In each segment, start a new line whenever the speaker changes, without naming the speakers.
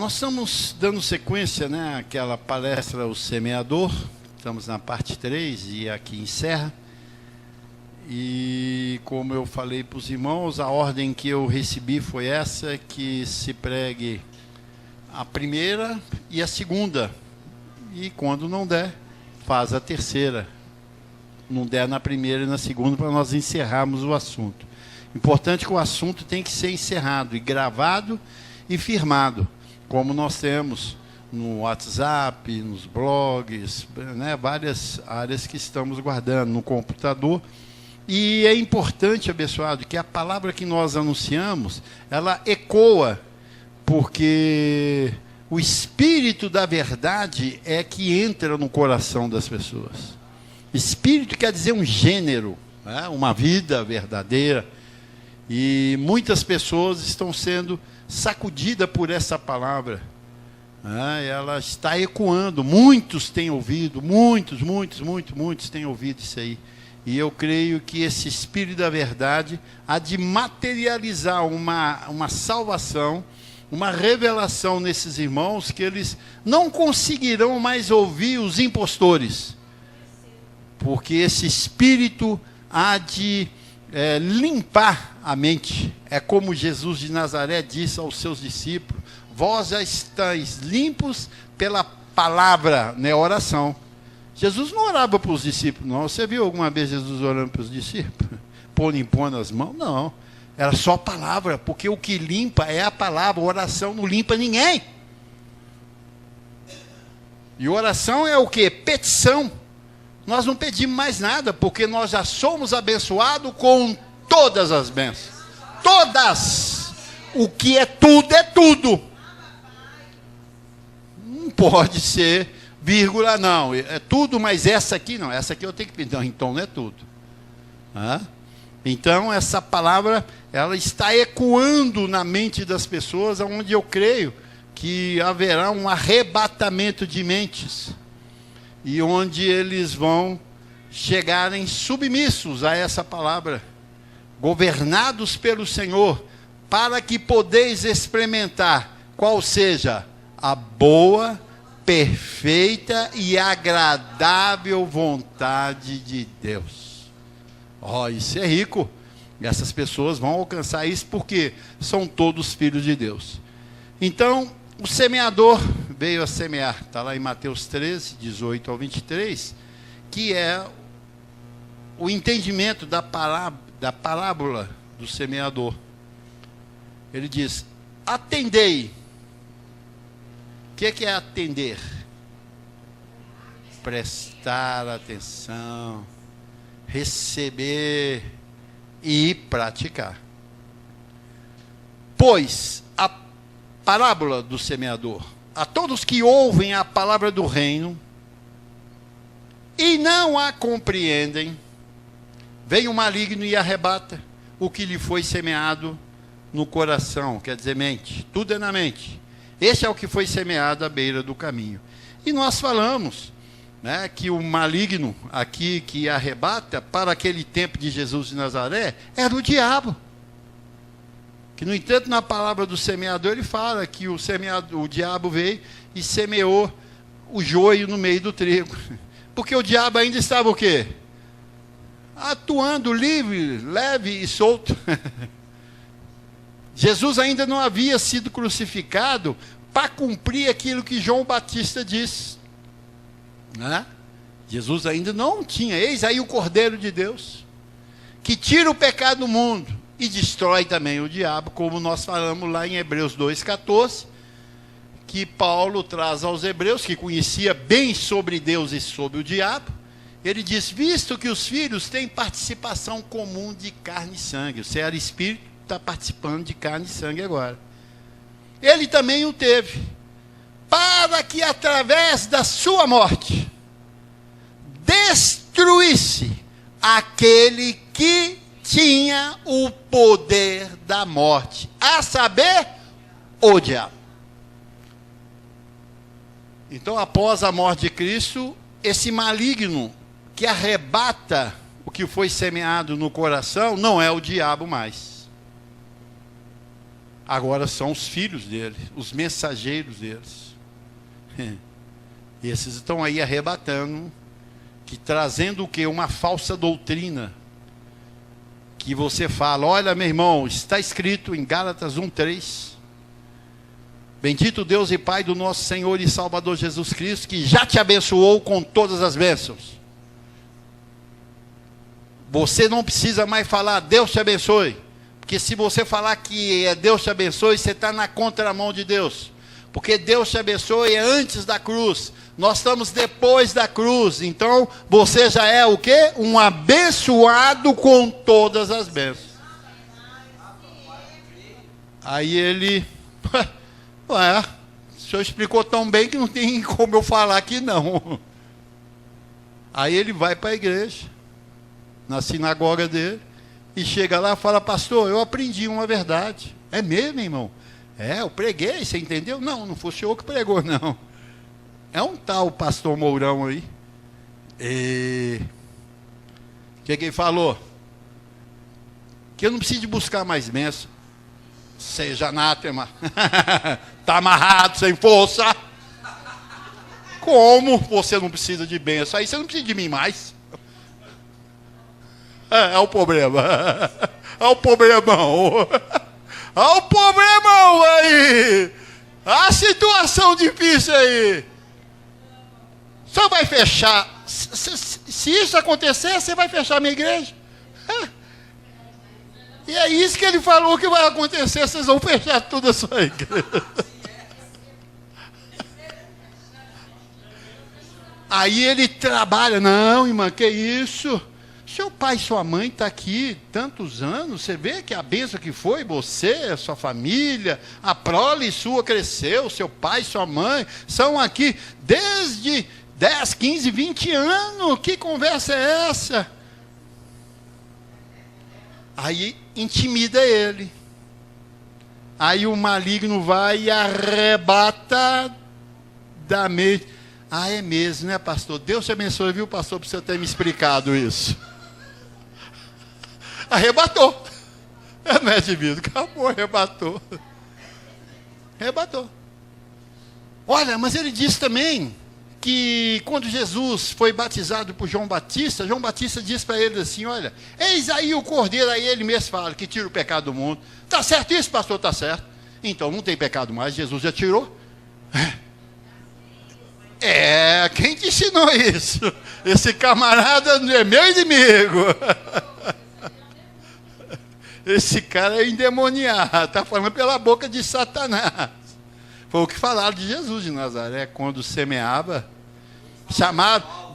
nós estamos dando sequência, né, àquela palestra O Semeador. Estamos na parte 3 e aqui encerra. E como eu falei para os irmãos, a ordem que eu recebi foi essa, que se pregue a primeira e a segunda. E quando não der, faz a terceira. Não der na primeira e na segunda, para nós encerrarmos o assunto. Importante que o assunto tem que ser encerrado e gravado e firmado, como nós temos no WhatsApp, nos blogs, né, várias áreas que estamos guardando, no computador. E é importante, abençoado, que a palavra que nós anunciamos, ela ecoa, porque o Espírito da verdade é que entra no coração das pessoas. Espírito quer dizer um gênero, né, uma vida verdadeira. E muitas pessoas estão sendo sacudidas por essa palavra. Ela está ecoando. Muitos têm ouvido, muitos têm ouvido isso aí. E eu creio que esse Espírito da verdade há de materializar uma salvação, uma revelação nesses irmãos, que eles não conseguirão mais ouvir os impostores. Porque esse Espírito há de limpar a mente. É como Jesus de Nazaré disse aos seus discípulos: vós já estáis limpos pela palavra, né, oração. Jesus não orava para os discípulos, não. Você viu alguma vez Jesus orando para os discípulos? Impondo as mãos? Não. Era só palavra, porque o que limpa é a palavra. A oração não limpa ninguém. E oração é o quê? Petição. Nós não pedimos mais nada, porque nós já somos abençoados com todas as bênçãos. Todas! O que é tudo. Não pode ser vírgula, não. É tudo, mas essa aqui não. Essa aqui eu tenho que pedir. Não, então não é tudo. Então, essa palavra, ela está ecoando na mente das pessoas, onde eu creio que haverá um arrebatamento de mentes. E onde eles vão chegarem submissos a essa palavra, governados pelo Senhor, para que podeis experimentar qual seja a boa, perfeita e agradável vontade de Deus. Isso é rico. E essas pessoas vão alcançar isso porque são todos filhos de Deus. Então, o semeador veio a semear, está lá em Mateus 13, 18 ao 23, que é o entendimento da parábola do semeador. Ele diz: atendei. O que é atender? Prestar atenção, receber e praticar. Pois a parábola do semeador: a todos que ouvem a palavra do reino e não a compreendem, vem o maligno e arrebata o que lhe foi semeado no coração, quer dizer, mente. Tudo é na mente. Esse é o que foi semeado à beira do caminho. E nós falamos, né, que o maligno aqui que arrebata, para aquele tempo de Jesus de Nazaré, era o diabo. Que, no entanto, na palavra do semeador, ele fala que o diabo veio e semeou o joio no meio do trigo. Porque o diabo ainda estava o quê? Atuando livre, leve e solto. Jesus ainda não havia sido crucificado para cumprir aquilo que João Batista disse. Né? Jesus ainda não tinha. Eis aí o Cordeiro de Deus, que tira o pecado do mundo e destrói também o diabo, como nós falamos lá em Hebreus 2,14, que Paulo traz aos hebreus, que conhecia bem sobre Deus e sobre o diabo. Ele diz: visto que os filhos têm participação comum de carne e sangue. Você era espírito, está participando de carne e sangue agora. Ele também o teve, para que através da sua morte destruísse aquele que tinha o poder da morte, a saber, o diabo. Então, após a morte de Cristo, esse maligno que arrebata o que foi semeado no coração não é o diabo mais. Agora são os filhos dele, os mensageiros deles. E esses estão aí arrebatando, que trazendo o quê? Uma falsa doutrina. Que você fala, olha meu irmão, está escrito em Gálatas 1:3. Bendito Deus e Pai do nosso Senhor e Salvador Jesus Cristo, que já te abençoou com todas as bênçãos. Você não precisa mais falar, Deus te abençoe. Porque se você falar que é Deus te abençoe, você está na contramão de Deus. Porque Deus te abençoe é antes da cruz. Nós estamos depois da cruz. Então, você já é o quê? Um abençoado com todas as bênçãos. Aí ele... Ué, o senhor explicou tão bem que não tem como eu falar aqui não. Aí ele vai para a igreja, na sinagoga dele, e chega lá e fala, pastor, eu aprendi uma verdade. É mesmo, irmão? É, eu preguei, você entendeu? Não, não foi o senhor que pregou, não. É um tal pastor Mourão aí. E... o que ele falou? Que eu não preciso de buscar mais bênção. Seja anátema. Está amarrado, sem força. Como você não precisa de bênção? Aí você não precisa de mim mais. É o problema. É o problemão. É o problemão aí. A situação difícil aí. Só vai fechar. Se isso acontecer, você vai fechar a minha igreja. E é isso que ele falou que vai acontecer. Vocês vão fechar tudo a sua igreja. Aí ele trabalha. Não, irmã, que isso? Seu pai e sua mãe estão aqui tantos anos. Você vê que a bênção que foi você, a sua família, a prole sua cresceu. Seu pai e sua mãe são aqui desde 10, 15, 20 anos. Que conversa é essa? Aí intimida ele. Aí o maligno vai e arrebata da mente. Ah, é mesmo, né, pastor? Deus te abençoe, viu, pastor, por você ter me explicado isso. Arrebatou. Não é devido, acabou, arrebatou. Arrebatou. Olha, mas ele disse também que quando Jesus foi batizado por João Batista disse para ele assim, olha, eis aí o cordeiro, aí ele mesmo fala, que tira o pecado do mundo. Está certo isso, pastor? Está certo. Então não tem pecado mais, Jesus já tirou. Quem te ensinou isso? Esse camarada é meu inimigo. Esse cara é endemoniado, está falando pela boca de Satanás. Foi o que falaram de Jesus de Nazaré, quando semeava,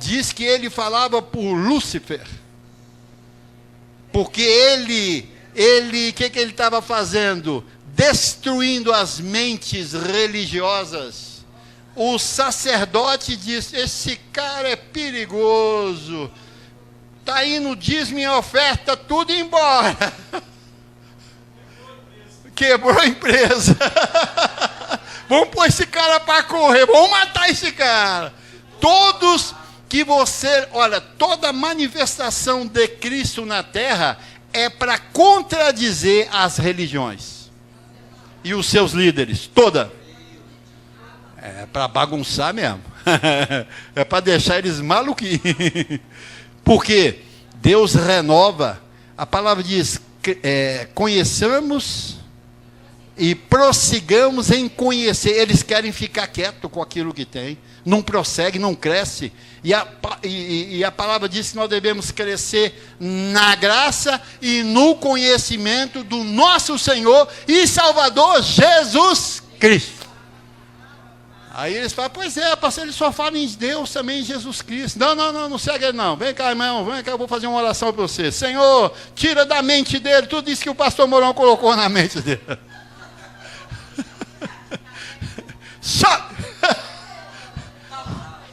diz que ele falava por Lúcifer, porque ele, o que ele estava fazendo? Destruindo as mentes religiosas. O sacerdote disse, esse cara é perigoso, está indo dízimo e oferta, tudo embora. Quebrou a empresa. Vamos pôr esse cara para correr, vamos matar esse cara. Todos que você, olha, toda manifestação de Cristo na terra é para contradizer as religiões e os seus líderes, toda. É para bagunçar mesmo. É para deixar eles maluquinhos. Porque Deus renova, a palavra diz, conheçamos e prossigamos em conhecer. Eles querem ficar quietos com aquilo que tem, não prossegue, não cresce. E a palavra diz que nós devemos crescer na graça e no conhecimento do nosso Senhor e Salvador Jesus Cristo. Aí eles falam, pois é, pastor, ele só fala em Deus também, em Jesus Cristo. Não segue ele não. Vem cá, irmão, vem cá, eu vou fazer uma oração para você. Senhor, tira da mente dele tudo isso que o pastor Mourão colocou na mente dele. Só!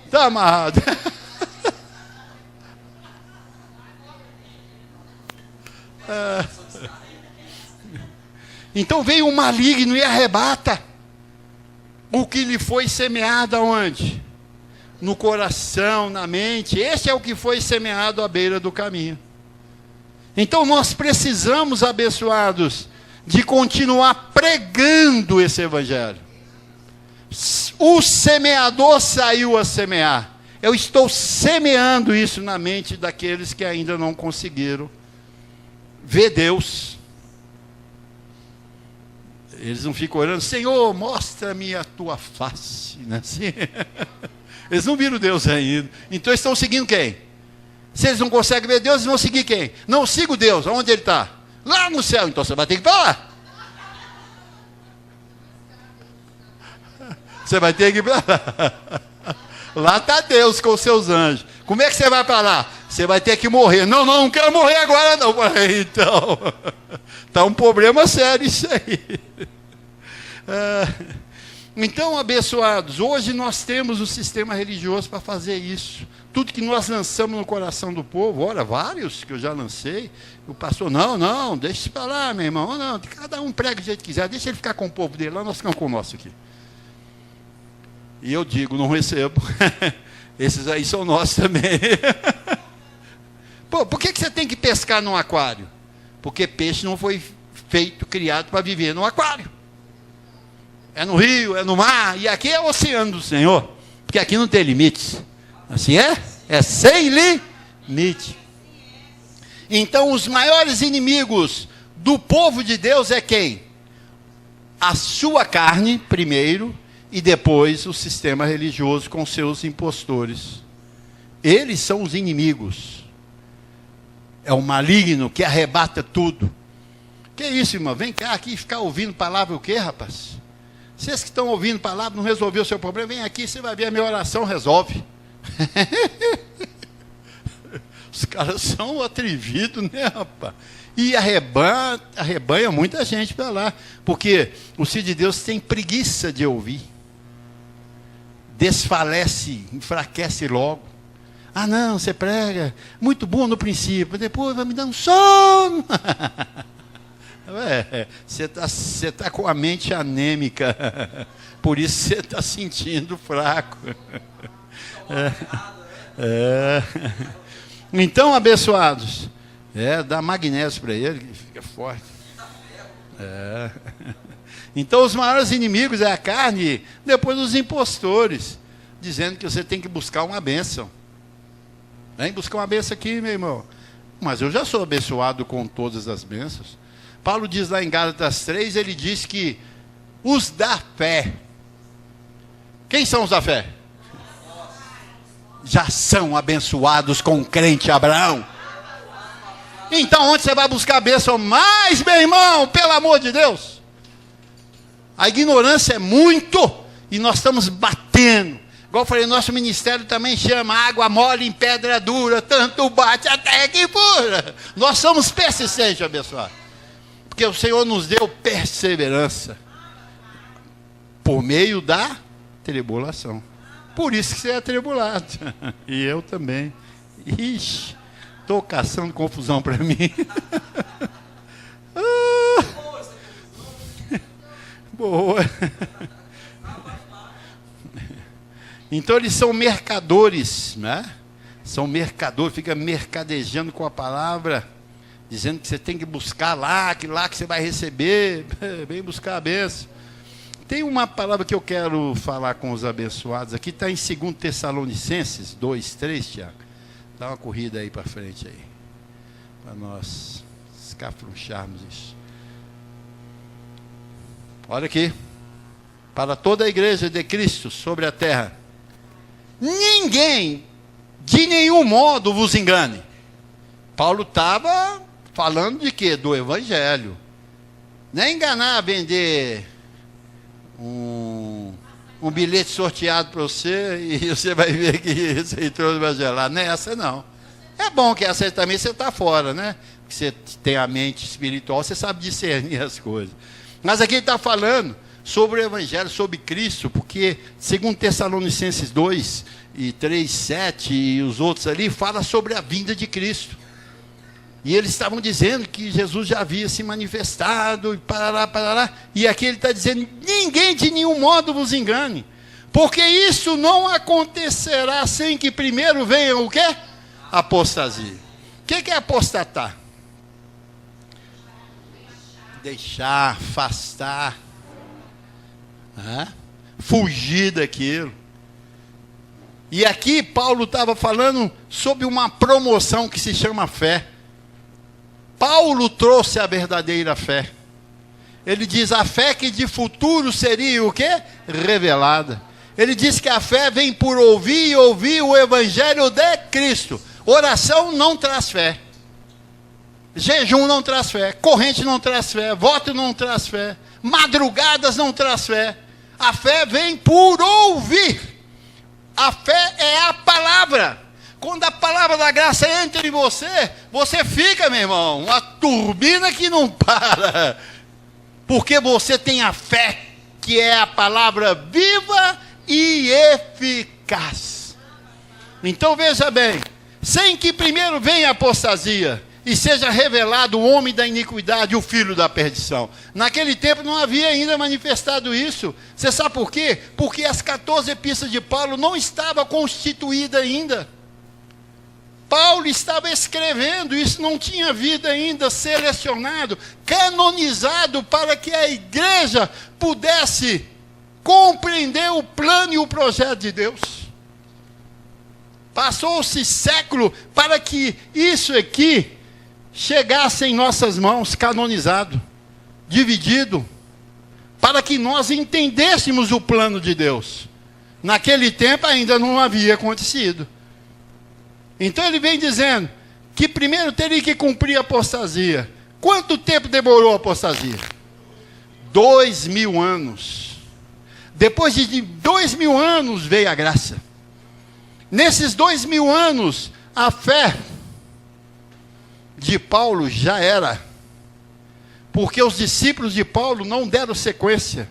Está amarrado. Então veio o maligno e arrebata o que lhe foi semeado aonde? No coração, na mente. Esse é o que foi semeado à beira do caminho. Então nós precisamos, abençoados, de continuar pregando esse evangelho. O semeador saiu a semear. Eu estou semeando isso na mente daqueles que ainda não conseguiram ver Deus. Eles não ficam orando, Senhor, mostra-me a tua face. Né? Assim, eles não viram Deus ainda. Então eles estão seguindo quem? Se eles não conseguem ver Deus, eles vão seguir quem? Não, sigo Deus. Onde ele está? Lá no céu. Então você vai ter que ir para lá. Você vai ter que ir para lá. Lá está Deus com os seus anjos. Como é que você vai para lá? Você vai ter que morrer. Não, não quero morrer agora não. Então, está um problema sério isso aí. Então, abençoados, hoje nós temos o sistema religioso para fazer isso. Tudo que nós lançamos no coração do povo, ora, vários que eu já lancei, o pastor, não, deixa isso para lá, meu irmão, não, cada um prega do jeito que quiser, deixa ele ficar com o povo dele, lá nós ficamos com o nosso aqui. E eu digo, não recebo, esses aí são nossos também. Pô, por que você tem que pescar num aquário? Porque peixe não foi feito, criado para viver num aquário. É no rio, é no mar, e aqui é o oceano do Senhor, porque aqui não tem limites. Assim é? É sem limite. Então, os maiores inimigos do povo de Deus é quem? A sua carne, primeiro, e depois o sistema religioso com seus impostores. Eles são os inimigos. É o maligno que arrebata tudo. Que isso, irmão? Vem cá aqui ficar ouvindo palavra o quê, rapaz? Vocês que estão ouvindo palavra, não resolveu o seu problema, vem aqui, você vai ver a minha oração, resolve. Os caras são atrevidos, né, rapaz? E arrebanha muita gente para lá. Porque o Filho de Deus tem preguiça de ouvir. Desfalece, enfraquece logo. Ah, não, você prega, muito bom no princípio, depois vai me dar um sono. Você tá com a mente anêmica, por isso você está sentindo fraco. Então, abençoados, dá magnésio para ele, que fica forte. Então, os maiores inimigos é a carne, depois os impostores, dizendo que você tem que buscar uma bênção. Vem buscar uma bênção aqui, meu irmão. Mas eu já sou abençoado com todas as bênçãos. Paulo diz lá em Gálatas 3, ele diz que os da fé. Quem são os da fé? Já são abençoados com o crente Abraão. Então, onde você vai buscar a bênção mais, meu irmão? Pelo amor de Deus. A ignorância é muito, e nós estamos batendo. Igual eu falei, nosso ministério também chama água mole em pedra dura, tanto bate até que fura. Nós somos persistentes, abençoados. Porque o Senhor nos deu perseverança por meio da tribulação. Por isso que você é atribulado. E eu também. Ixi, estou caçando confusão para mim. Boa. Então eles são mercadores, né? São mercadores, fica mercadejando com a palavra, dizendo que você tem que buscar lá que você vai receber, vem buscar a bênção. Tem uma palavra que eu quero falar com os abençoados aqui, está em 2 Tessalonicenses 2:3, Tiago. Dá uma corrida aí para frente aí, para nós escafruncharmos isso. Olha aqui, para toda a igreja de Cristo sobre a terra, ninguém de nenhum modo vos engane. Paulo estava falando de quê? Do evangelho. Não é enganar, vender um bilhete sorteado para você e você vai ver que você entrou no evangelho. Não é essa não. É bom que essa também você está fora, né? Porque você tem a mente espiritual, você sabe discernir as coisas. Mas aqui ele está falando sobre o evangelho, sobre Cristo, porque segundo Tessalonicenses 2 e 3, 7 e os outros ali, fala sobre a vinda de Cristo. E eles estavam dizendo que Jesus já havia se manifestado, e parará. E aqui ele está dizendo, ninguém de nenhum modo vos engane, porque isso não acontecerá sem que primeiro venha o quê? Apostasia. O que é apostatar? deixar, afastar, né? Fugir daquilo. E aqui Paulo estava falando sobre uma promoção que se chama fé. Paulo trouxe a verdadeira fé. Ele diz a fé que de futuro seria o quê? Revelada. Ele diz que a fé vem por ouvir e ouvir o evangelho de Cristo. Oração não traz fé. Jejum não traz fé. Corrente não traz fé. Voto não traz fé. Madrugadas não traz fé. A fé vem por ouvir. A fé é a palavra. Quando a palavra da graça entra em você, você fica, meu irmão, uma turbina que não para. Porque você tem a fé, que é a palavra viva e eficaz. Então veja bem, sem que primeiro venha a apostasia e seja revelado o homem da iniquidade, o filho da perdição. Naquele tempo não havia ainda manifestado isso. Você sabe por quê? Porque as 14 epístolas de Paulo não estavam constituídas ainda. Paulo estava escrevendo, isso não tinha vida ainda selecionado, canonizado para que a igreja pudesse compreender o plano e o projeto de Deus. Passou-se século para que isso aqui chegasse em nossas mãos, canonizado, dividido, para que nós entendêssemos o plano de Deus. Naquele tempo ainda não havia acontecido. Então ele vem dizendo que primeiro teria que cumprir a apostasia. Quanto tempo demorou a apostasia? 2000 anos. Depois de 2000 anos veio a graça. Nesses 2000 anos, a fé de Paulo já era. Porque os discípulos de Paulo não deram sequência.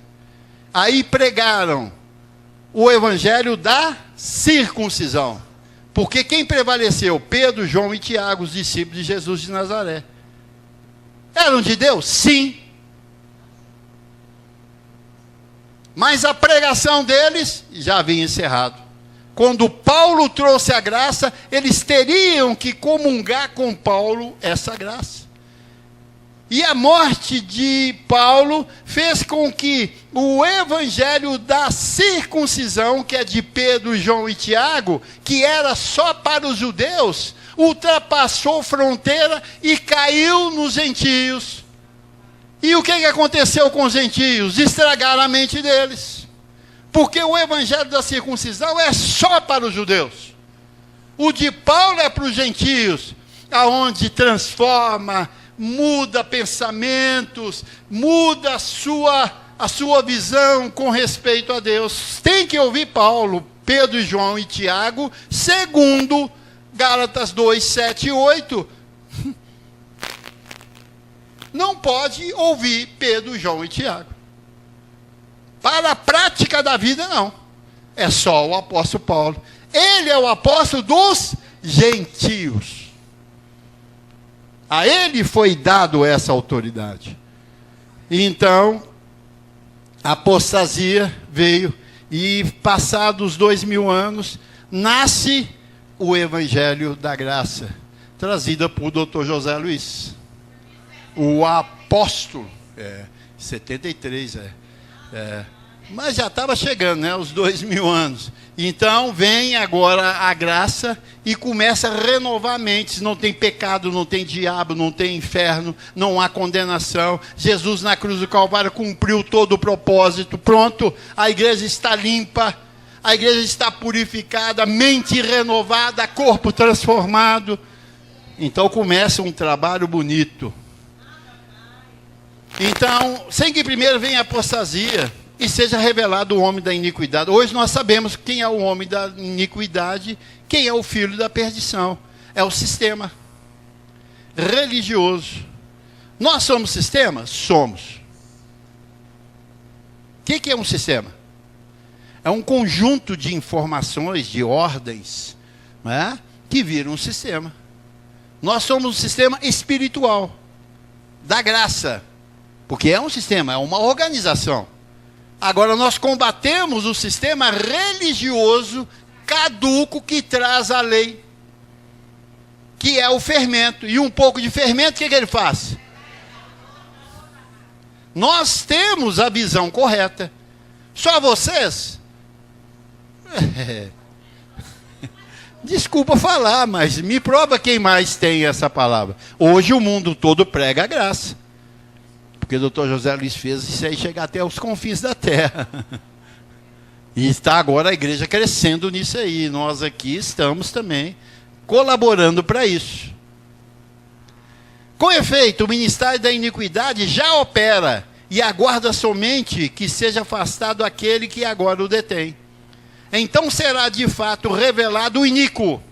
Aí pregaram o evangelho da circuncisão. Porque quem prevaleceu? Pedro, João e Tiago, os discípulos de Jesus de Nazaré. Eram de Deus? Sim. Mas a pregação deles já havia encerrado. Quando Paulo trouxe a graça, eles teriam que comungar com Paulo essa graça. E a morte de Paulo fez com que o evangelho da circuncisão, que é de Pedro, João e Tiago, que era só para os judeus, ultrapassou fronteira e caiu nos gentios. E o que aconteceu com os gentios? Estragaram a mente deles. Porque o evangelho da circuncisão é só para os judeus. O de Paulo é para os gentios, aonde transforma, muda pensamentos, muda a sua visão com respeito a Deus. Tem que ouvir Paulo, Pedro, João e Tiago, segundo Gálatas 2, 7 e 8. Não pode ouvir Pedro, João e Tiago. Para a prática da vida, não. É só o apóstolo Paulo. Ele é o apóstolo dos gentios. A ele foi dado essa autoridade. Então, a apostasia veio e, passados 2000 anos, nasce o Evangelho da Graça, trazida por Dr. José Luiz. O apóstolo, 73, mas já estava chegando, né, os 2000 anos. Então vem agora a graça e começa a renovar mentes. Não tem pecado, não tem diabo, não tem inferno, não há condenação. Jesus na cruz do Calvário cumpriu todo o propósito. Pronto, a igreja está limpa, a igreja está purificada, mente renovada, corpo transformado. Então começa um trabalho bonito. Então, sem que primeiro venha a apostasia e seja revelado o homem da iniquidade. Hoje nós sabemos quem é o homem da iniquidade, quem é o filho da perdição. É o sistema religioso. Nós somos sistema? Somos. O que é um sistema? É um conjunto de informações, de ordens, né, que viram um sistema. Nós somos um sistema espiritual, da graça, porque é um sistema, é uma organização. Agora nós combatemos o sistema religioso caduco que traz a lei, que é o fermento. E um pouco de fermento, o que ele faz? Nós temos a visão correta. Só vocês? Desculpa falar, mas me prova quem mais tem essa palavra. Hoje o mundo todo prega a graça. Porque o Dr. José Luiz fez isso aí chegar até os confins da terra. E está agora a igreja crescendo nisso aí. Nós aqui estamos também colaborando para isso. Com efeito, o ministério da iniquidade já opera e aguarda somente que seja afastado aquele que agora o detém. Então será de fato revelado o iníquo,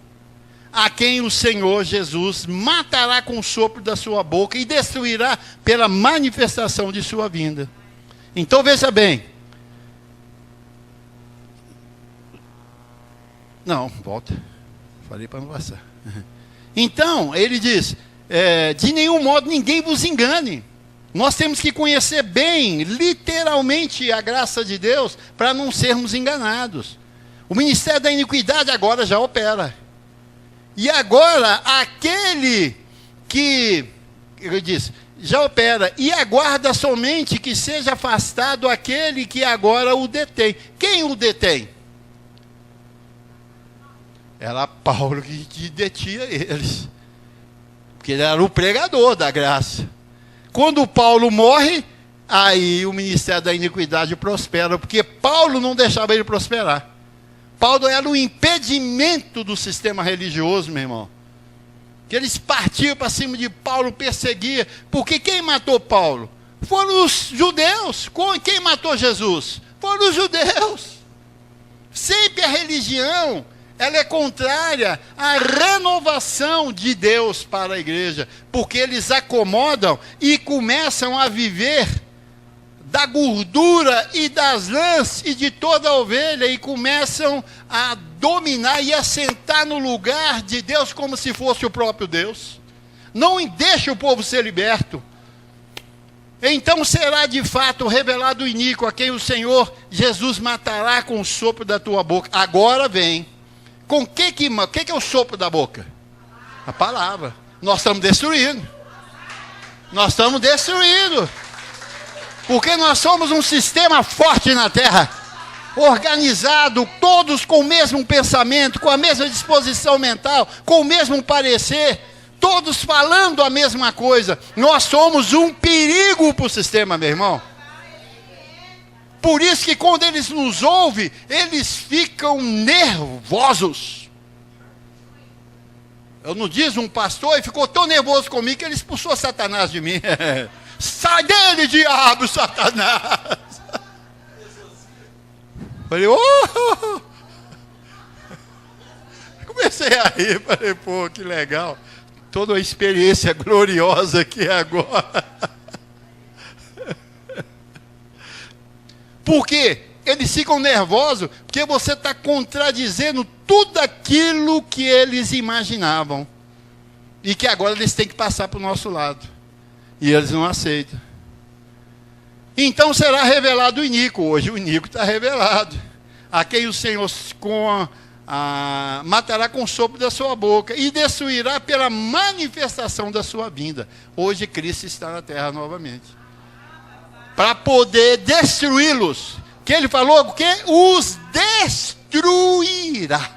a quem o Senhor Jesus matará com o sopro da sua boca e destruirá pela manifestação de sua vinda. Então veja bem. Não, volta. Falei para não passar. Então, ele diz, de nenhum modo ninguém vos engane. Nós temos que conhecer bem, literalmente, a graça de Deus, para não sermos enganados. O ministério da iniquidade agora já opera. E agora, aquele que, ele diz, já opera, e aguarda somente que seja afastado aquele que agora o detém. Quem o detém? Era Paulo que detinha eles. Porque ele era o pregador da graça. Quando Paulo morre, aí o ministério da iniquidade prospera, porque Paulo não deixava ele prosperar. Paulo era o impedimento do sistema religioso, meu irmão. Que eles partiam para cima de Paulo, perseguiam. Porque quem matou Paulo? Foram os judeus. Quem matou Jesus? Foram os judeus. Sempre a religião, ela é contrária à renovação de Deus para a igreja. Porque eles acomodam e começam a viver da gordura e das lãs e de toda a ovelha, e começam a dominar e a sentar no lugar de Deus como se fosse o próprio Deus. Não deixa o povo ser liberto. Então será de fato revelado o iníquo, a quem o Senhor Jesus matará com o sopro da tua boca. Agora vem. Com o que é o sopro da boca? A palavra. Nós estamos destruindo. Nós estamos destruindo. Porque nós somos um sistema forte na terra, organizado, todos com o mesmo pensamento, com a mesma disposição mental, com o mesmo parecer, todos falando a mesma coisa. Nós somos um perigo para o sistema, meu irmão. Por isso que quando eles nos ouvem, eles ficam nervosos. Eu não diz um pastor e ficou tão nervoso comigo que ele expulsou Satanás de mim. Sai dele, diabo, Satanás. Falei, oh! Comecei a rir, falei, pô, que legal. Toda uma experiência gloriosa aqui agora. Por quê? Eles ficam nervosos porque você está contradizendo tudo aquilo que eles imaginavam. E que agora eles têm que passar para o nosso lado. E eles não aceitam. Então será revelado o iníquo. Hoje o iníquo está revelado. A quem o Senhor matará com o sopro da sua boca e destruirá pela manifestação da sua vinda. Hoje Cristo está na terra novamente. Para poder destruí-los. Que ele falou que os destruirá.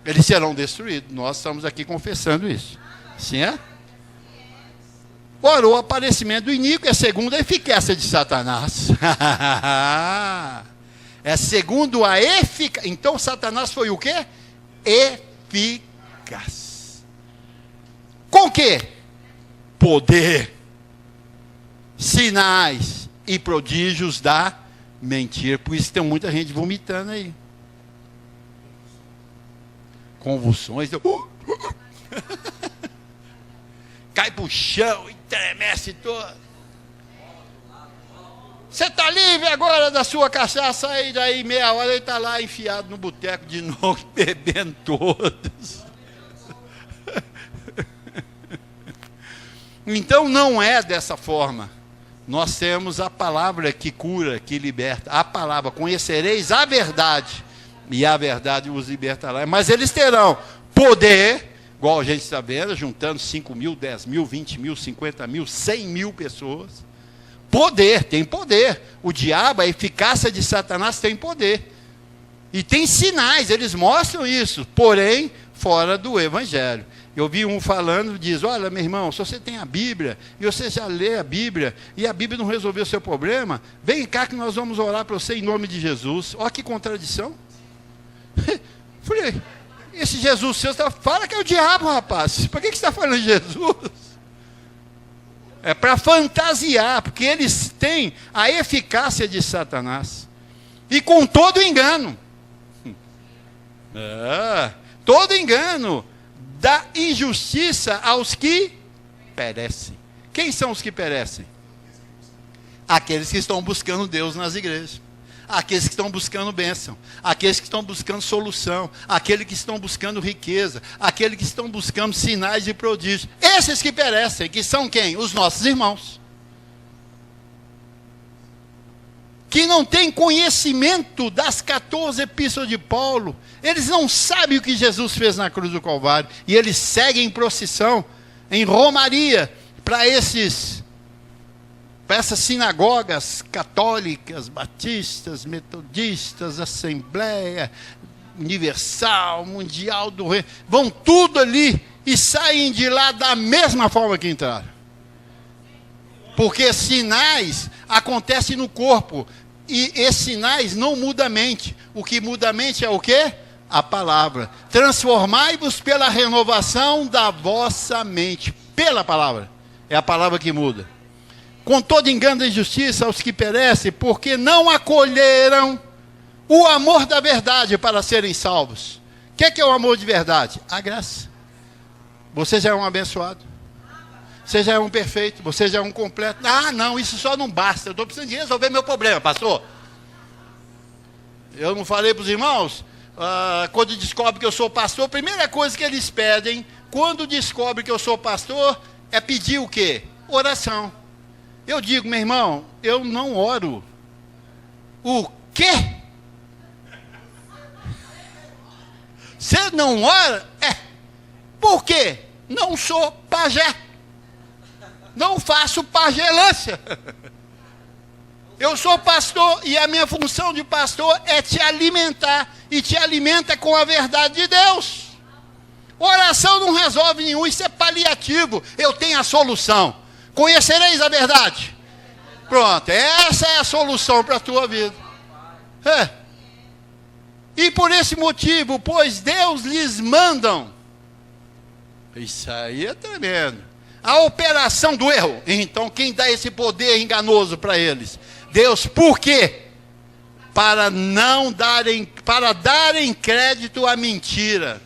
Eles serão destruídos. Nós estamos aqui confessando isso. Sim, é? Ora, o aparecimento do iníquo é segundo a eficácia de Satanás. É segundo a eficácia. Então Satanás foi o quê? Eficaz. Com quê? Poder, sinais e prodígios da mentira. Por isso tem muita gente vomitando aí. Convulsões. Cai para o chão e tremece todo. Você está livre agora da sua cachaça, aí daí meia hora ele está lá enfiado no boteco de novo, bebendo todos. Então não é dessa forma. Nós temos a palavra que cura, que liberta. A palavra, conhecereis a verdade, e a verdade vos libertará. Mas eles terão poder, igual a gente está vendo, juntando 5 mil, 10 mil, 20 mil, 50 mil, 100 mil pessoas. Poder, tem poder. O diabo, a eficácia de Satanás tem poder. E tem sinais, eles mostram isso, porém, fora do Evangelho. Eu vi um falando, diz, olha, meu irmão, se você tem a Bíblia, e você já lê a Bíblia, e a Bíblia não resolveu o seu problema, vem cá que nós vamos orar para você em nome de Jesus. Olha que contradição. Falei, esse Jesus seu, fala que é o diabo, rapaz. Por que você está falando de Jesus? É para fantasiar, porque eles têm a eficácia de Satanás. E com todo engano. Todo engano dá injustiça aos que perecem. Quem são os que perecem? Aqueles que estão buscando Deus nas igrejas. Aqueles que estão buscando bênção, aqueles que estão buscando solução, aqueles que estão buscando riqueza, aqueles que estão buscando sinais de prodígio. Esses que perecem, que são quem? Os nossos irmãos. Que não têm conhecimento das 14 epístolas de Paulo. Eles não sabem o que Jesus fez na cruz do Calvário. E eles seguem em procissão, em romaria, para essas sinagogas católicas, batistas, metodistas, Assembleia Universal, Mundial do Reino, vão tudo ali e saem de lá da mesma forma que entraram. Porque sinais acontecem no corpo, e esses sinais não mudam a mente. O que muda a mente é o quê? A palavra. Transformai-vos pela renovação da vossa mente. Pela palavra. É a palavra que muda. Com todo engano e injustiça aos que perecem, porque não acolheram o amor da verdade para serem salvos. O que é o amor de verdade? A graça. Você já é um abençoado. Você já é um perfeito. Você já é um completo. Ah, não, isso só não basta. Eu estou precisando de resolver meu problema, pastor. Eu não falei para os irmãos? Quando descobre que eu sou pastor, a primeira coisa que eles pedem, quando descobre que eu sou pastor, é pedir o quê? Oração. Eu digo, meu irmão, eu não oro. O quê? Você não ora? Por quê? Não sou pajé. Não faço pagelância. Eu sou pastor e a minha função de pastor é te alimentar. E te alimenta com a verdade de Deus. Oração não resolve nenhum, isso é paliativo. Eu tenho a solução. Conhecereis a verdade. Pronto, essa é a solução para a tua vida. E por esse motivo, pois Deus lhes mandam. Isso aí é tremendo. A operação do erro. Então quem dá esse poder enganoso para eles? Deus. Por quê? Para darem crédito à mentira.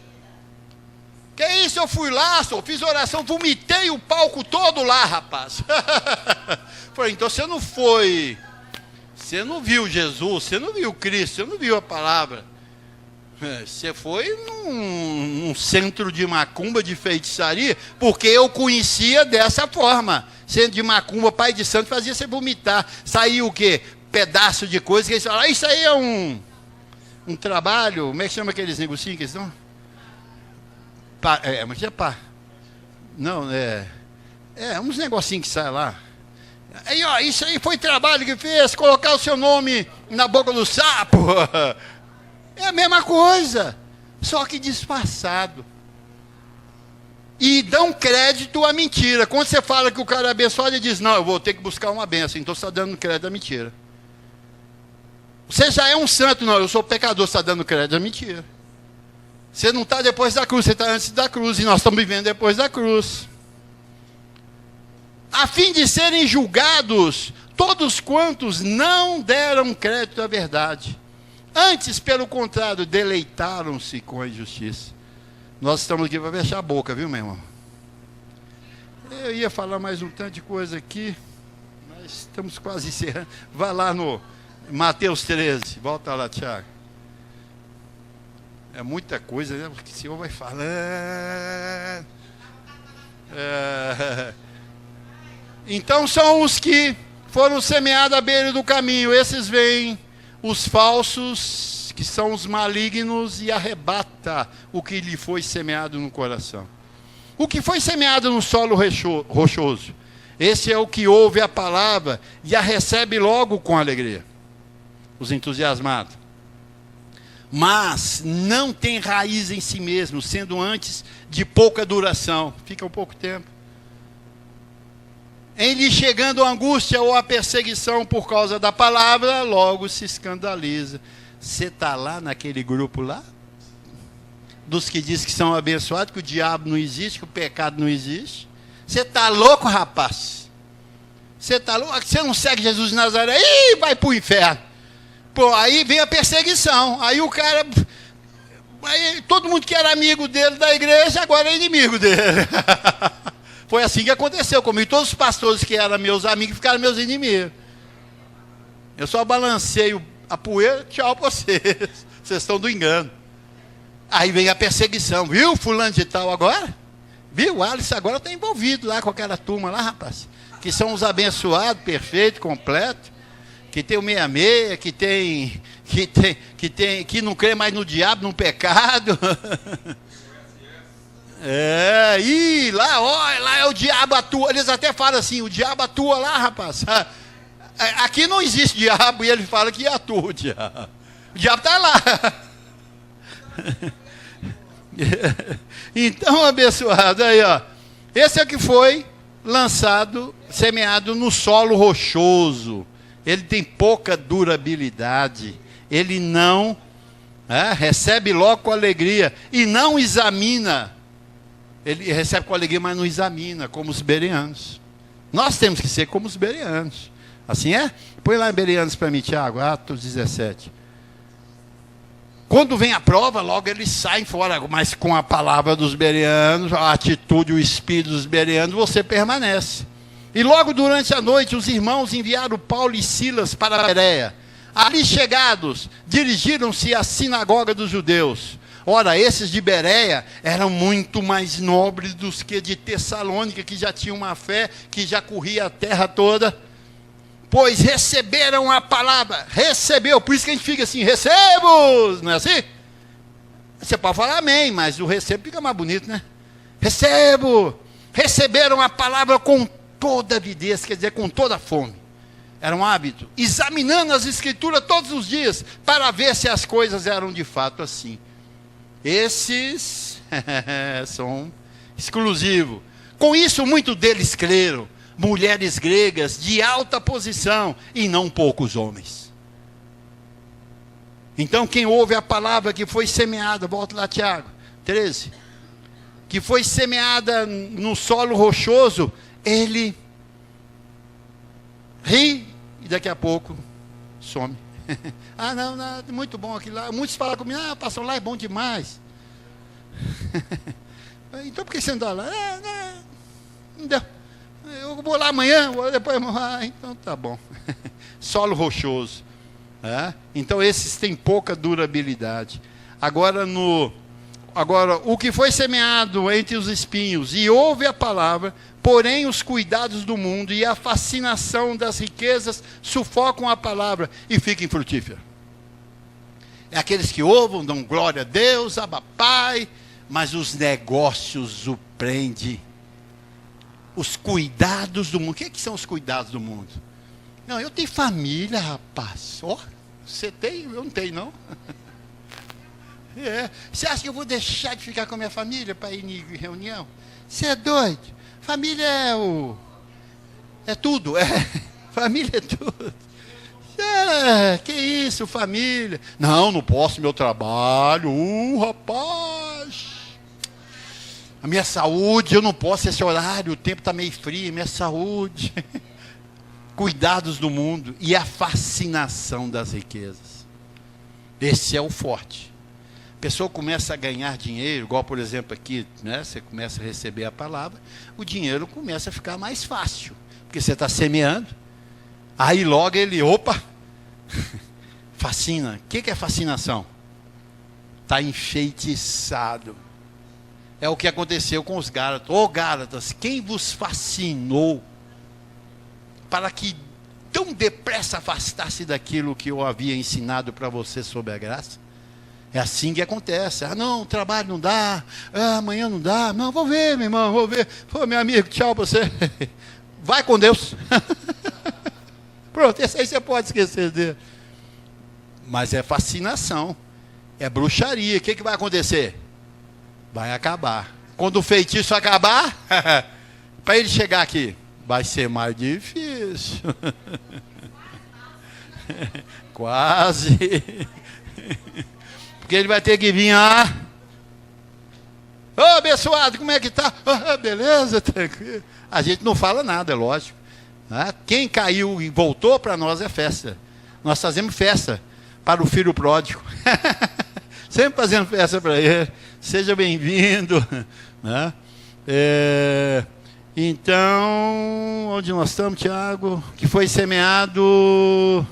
Que isso, eu fui lá, fiz oração, vomitei o palco todo lá, rapaz. Falei, então você não foi, você não viu Jesus, você não viu Cristo, você não viu a palavra. Você foi num centro de macumba, de feitiçaria, porque eu conhecia dessa forma. Centro de macumba, pai de santo, fazia você vomitar. Saiu o quê? Pedaço de coisa, que eles falaram, isso aí é um trabalho, como é que chama aqueles negocinhos que eles dão? Mas é pá. Não, uns negocinhos que saem lá. Aí, ó, isso aí foi trabalho que fez, colocar o seu nome na boca do sapo. É a mesma coisa, só que disfarçado. E dão crédito à mentira. Quando você fala que o cara é abençoado, ele diz, não, eu vou ter que buscar uma benção, então você está dando crédito à mentira. Você já é um santo, não, eu sou pecador, você está dando crédito à mentira. Você não está depois da cruz, você está antes da cruz, e nós estamos vivendo depois da cruz. A fim de serem julgados todos quantos não deram crédito à verdade. Antes, pelo contrário, deleitaram-se com a injustiça. Nós estamos aqui para fechar a boca, viu, meu irmão? Eu ia falar mais um tanto de coisa aqui, mas estamos quase encerrando. Vai lá no Mateus 13, volta lá, Tiago. É muita coisa, né? Porque o Senhor vai falando. Então são os que foram semeados à beira do caminho. Esses vêm os falsos, que são os malignos, e arrebata o que lhe foi semeado no coração. O que foi semeado no solo rochoso Esse é o que ouve a palavra e a recebe logo com alegria. Os entusiasmados. Mas não tem raiz em si mesmo, sendo antes de pouca duração. Fica um pouco tempo. Em lhe chegando a angústia ou a perseguição por causa da palavra, logo se escandaliza. Você está lá naquele grupo lá? Dos que diz que são abençoados, que o diabo não existe, que o pecado não existe. Você está louco, rapaz? Você está louco? Você não segue Jesus de Nazaré? Ih, vai para o inferno. Pô, aí vem a perseguição. Aí o cara... Aí todo mundo que era amigo dele da igreja, agora é inimigo dele. Foi assim que aconteceu comigo. Todos os pastores que eram meus amigos ficaram meus inimigos. Eu só balancei a poeira, tchau para vocês. Vocês estão do engano. Aí vem a perseguição. Viu fulano de tal agora? Viu? O Alisson agora está envolvido lá com aquela turma lá, rapaz. Que são os abençoados, perfeito, completo. Que tem o 66, que não crê mais no diabo, no pecado. E lá, olha, lá é o diabo atua. Eles até falam assim, o diabo atua lá, rapaz. Aqui não existe diabo e ele fala que atua o diabo. O diabo está lá. Então, abençoado, aí ó. Esse é o que foi lançado, semeado no solo rochoso. Ele tem pouca durabilidade. Ele não recebe logo com alegria e não examina. Ele recebe com alegria, mas não examina, como os bereanos. Nós temos que ser como os bereanos. Assim é? Põe lá em Bereanos para mim, Tiago, Atos 17. Quando vem a prova, logo eles saem fora. Mas com a palavra dos bereanos, a atitude, o espírito dos bereanos, você permanece. E logo durante a noite, os irmãos enviaram Paulo e Silas para a Bereia. Ali chegados, dirigiram-se à sinagoga dos judeus. Ora, esses de Bereia eram muito mais nobres do que de Tessalônica, que já tinha uma fé, que já corria a terra toda. Pois receberam a palavra, recebeu, por isso que a gente fica assim, recebo, não é assim? Você pode falar amém, mas o recebo fica mais bonito, né? Recebo, receberam a palavra com toda avidez, quer dizer, com toda fome. Era um hábito, examinando as escrituras todos os dias, para ver se as coisas eram de fato assim. Esses são exclusivos. Com isso, muitos deles creram. Mulheres gregas de alta posição e não poucos homens. Então, quem ouve a palavra que foi semeada, volta lá, Tiago, 13, que foi semeada no solo rochoso, ele ri e daqui a pouco some. Não, muito bom aquilo lá. Muitos falam comigo, pastor, lá é bom demais. Então, por que você não dá lá? Não deu. Eu vou lá amanhã, depois... então tá bom. Solo rochoso. Então esses têm pouca durabilidade. Agora, o que foi semeado entre os espinhos, e ouve a palavra, porém os cuidados do mundo e a fascinação das riquezas sufocam a palavra e ficam infrutíferos. É aqueles que ouvem, dão glória a Deus, Abba Pai, mas os negócios o prendem. Os cuidados do mundo. O que são os cuidados do mundo? Não, eu tenho família, rapaz. Você tem? Eu não tenho, não. Você acha que eu vou deixar de ficar com a minha família para ir em reunião? Você é doido? Família é tudo. Família é tudo. Que isso, família? Não posso, meu trabalho. Rapaz. A minha saúde, eu não posso esse horário, o tempo está meio frio, minha saúde. Cuidados do mundo e a fascinação das riquezas. Esse é o forte. A pessoa começa a ganhar dinheiro, igual por exemplo aqui, né? Você começa a receber a palavra, o dinheiro começa a ficar mais fácil, porque você está semeando, aí logo ele, fascina. O que é fascinação? Está enfeitiçado. É o que aconteceu com os Gálatas. Gálatas, quem vos fascinou para que tão depressa afastasse daquilo que eu havia ensinado para você sobre a graça? É assim que acontece. Não, o trabalho não dá. Amanhã não dá. Não, vou ver, meu irmão, vou ver. Meu amigo, tchau para você. vai com Deus. Pronto, esse aí você pode esquecer dele. Mas é fascinação, é bruxaria. O que vai acontecer? Vai acabar. Quando o feitiço acabar, para ele chegar aqui, vai ser mais difícil. Quase. Porque ele vai ter que vir ô, abençoado, como é que tá? Beleza, tranquilo. A gente não fala nada, é lógico. Quem caiu e voltou para nós é festa. Nós fazemos festa para o filho pródigo. Sempre fazendo festa para ele. Seja bem-vindo. Né? Então, onde nós estamos, Tiago? Que foi semeado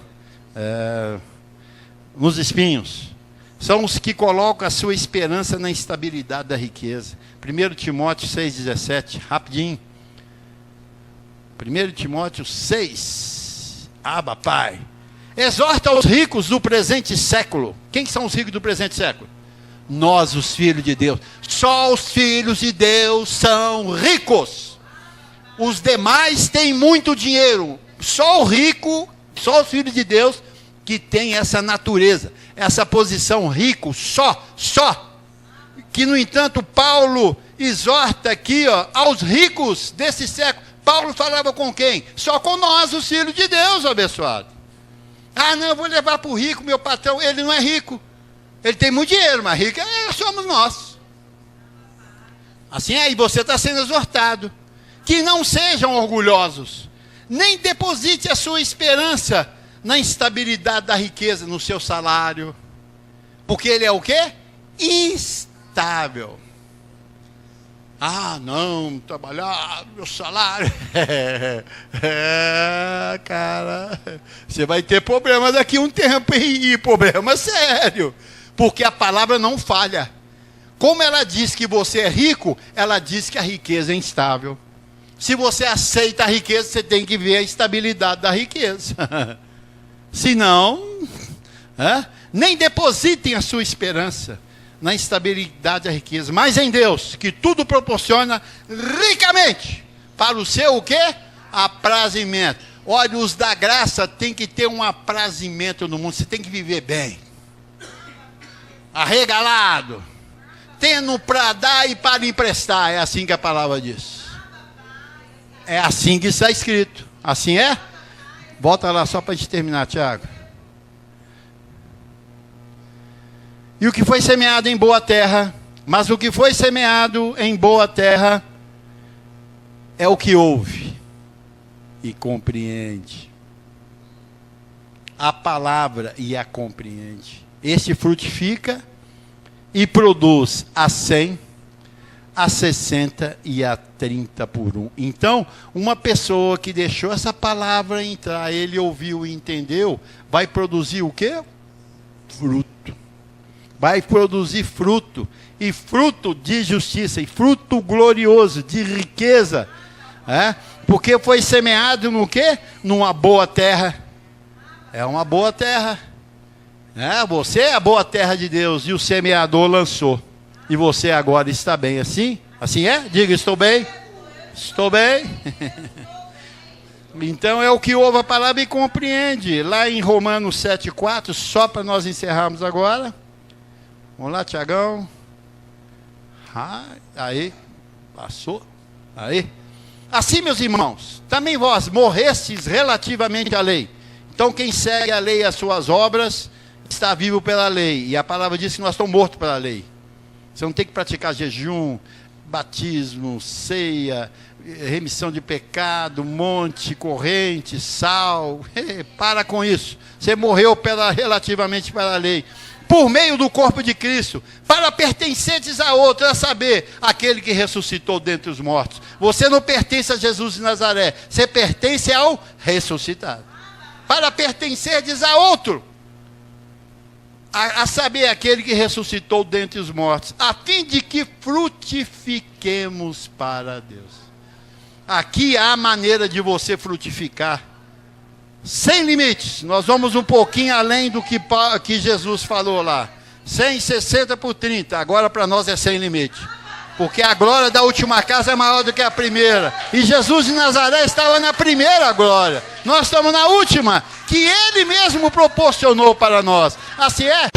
nos espinhos. São os que colocam a sua esperança na instabilidade da riqueza. 1 Timóteo 6,17, rapidinho. 1 Timóteo 6, Abba, Pai. Exorta os ricos do presente século. Quem são os ricos do presente século? Nós, os filhos de Deus. Só os filhos de Deus são ricos. Os demais têm muito dinheiro. Só o rico, só os filhos de Deus que tem essa natureza, essa posição rico, só. Que, no entanto, Paulo exorta aqui, aos ricos desse século. Paulo falava com quem? Só com nós, os filhos de Deus, abençoado. Não, eu vou levar para o rico, meu patrão. Ele não é rico. Ele tem muito dinheiro, mas rico somos nós. Assim aí, você está sendo exortado. Que não sejam orgulhosos. Nem deposite a sua esperança na instabilidade da riqueza, no seu salário. Porque ele é o quê? Instável. Não, trabalhar, meu salário. Cara, você vai ter problema daqui a um tempo, e problema sério. Porque a palavra não falha. Como ela diz que você é rico, ela diz que a riqueza é instável. Se você aceita a riqueza, você tem que ver a estabilidade da riqueza. Senão, nem depositem a sua esperança na instabilidade da riqueza, mas em Deus, que tudo proporciona ricamente para o seu o quê? Aprazimento. Olha, os da graça tem que ter um aprazimento no mundo. Você tem que viver bem, arregalado, tendo para dar e para emprestar. É assim que a palavra diz. É assim que está escrito. Assim é? Volta lá só para a gente terminar, Tiago. E o que foi semeado em boa terra, mas o que foi semeado em boa terra é o que ouve e compreende a palavra e a compreende. Este frutifica e produz a 100, a 60 e a 30 por um. Então, uma pessoa que deixou essa palavra entrar, ele ouviu e entendeu, vai produzir o quê? Fruto. Vai produzir fruto, e fruto de justiça, e fruto glorioso, de riqueza, porque foi semeado no quê? Numa boa terra. É uma boa terra. Você é a boa terra de Deus, e o semeador lançou. E você agora está bem, assim? Assim é? Diga, estou bem. Estou bem. Então é o que ouve a palavra e compreende. Lá em Romanos 7,4, só para nós encerrarmos agora. Vamos lá, Tiagão. Aí, passou. Aí. Assim, meus irmãos, também vós morrestes relativamente à lei. Então, quem segue a lei e as suas obras, está vivo pela lei. E a palavra diz que nós estamos mortos pela lei. Você não tem que praticar jejum, batismo, ceia, remissão de pecado, monte, corrente, sal. Para com isso. Você morreu relativamente pela lei. Por meio do corpo de Cristo, para pertenceres a outro, a saber, aquele que ressuscitou dentre os mortos. Você não pertence a Jesus de Nazaré, você pertence ao ressuscitado. Para pertenceres a outro, a saber, aquele que ressuscitou dentre os mortos, a fim de que frutifiquemos para Deus. Aqui há maneira de você frutificar. Sem limites. Nós vamos um pouquinho além do que Jesus falou lá. 160 por 30. Agora para nós é sem limite. Porque a glória da última casa é maior do que a primeira. E Jesus de Nazaré estava na primeira glória. Nós estamos na última, que Ele mesmo proporcionou para nós. Assim é?